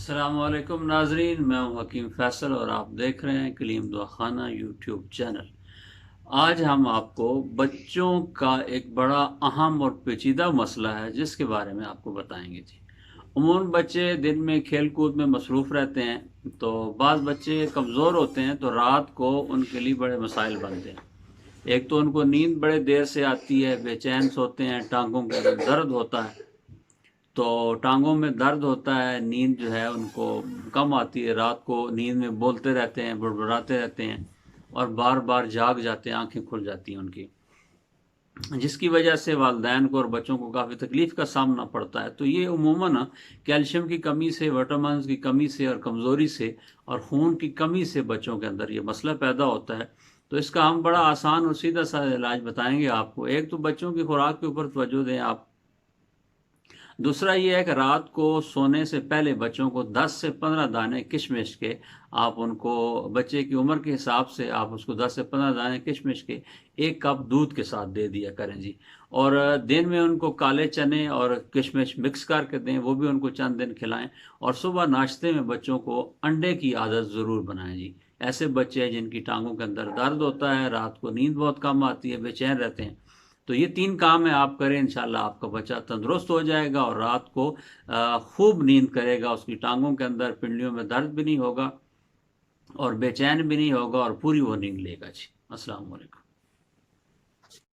السلام علیکم ناظرین، میں ہوں حکیم فیصل اور آپ دیکھ رہے ہیں کلیم دعا خانہ یوٹیوب چینل۔ آج ہم آپ کو بچوں کا ایک بڑا اہم اور پیچیدہ مسئلہ ہے جس کے بارے میں آپ کو بتائیں گے۔ عموماً بچے دن میں کھیل کود میں مصروف رہتے ہیں، تو بعض بچے کمزور ہوتے ہیں تو رات کو ان کے لیے بڑے مسائل بنتے ہیں۔ ایک تو ان کو نیند بڑے دیر سے آتی ہے، بے چین سوتے ہیں، ٹانگوں کے اندر درد ہوتا ہے، تو ٹانگوں میں درد ہوتا ہے، نیند جو ہے ان کو کم آتی ہے، رات کو نیند میں بولتے رہتے ہیں، بڑبڑاتے رہتے ہیں اور بار بار جاگ جاتے ہیں، آنکھیں کھل جاتی ہیں ان کی، جس کی وجہ سے والدین کو اور بچوں کو کافی تکلیف کا سامنا پڑتا ہے۔ تو یہ عموماً کیلشیم کی کمی سے، وٹامنز کی کمی سے اور کمزوری سے اور خون کی کمی سے بچوں کے اندر یہ مسئلہ پیدا ہوتا ہے۔ تو اس کا ہم بڑا آسان اور سیدھا سا علاج بتائیں گے آپ کو۔ ایک تو بچوں کی خوراک کے اوپر توجہ دیں آپ۔ دوسرا یہ ہے کہ رات کو سونے سے پہلے بچوں کو 10 سے 15 دانے کشمش کے، آپ ان کو بچے کی عمر کے حساب سے آپ اس کو 10 سے 15 دانے کشمش کے 1 کپ دودھ کے ساتھ دے دیا کریں جی۔ اور دن میں ان کو کالے چنے اور کشمش مکس کر کے دیں، وہ بھی ان کو چند دن کھلائیں۔ اور صبح ناشتے میں بچوں کو انڈے کی عادت ضرور بنائیں جی۔ ایسے بچے ہیں جن کی ٹانگوں کے اندر درد ہوتا ہے، رات کو نیند بہت کم آتی ہے، بے چین رہتے ہیں، تو یہ 3 کام ہے آپ کریں، انشاءاللہ آپ کا بچہ تندرست ہو جائے گا اور رات کو خوب نیند کرے گا، اس کی ٹانگوں کے اندر پنڈلیوں میں درد بھی نہیں ہوگا اور بے چین بھی نہیں ہوگا اور پوری وہ نیند لے گا جی۔ السلام علیکم۔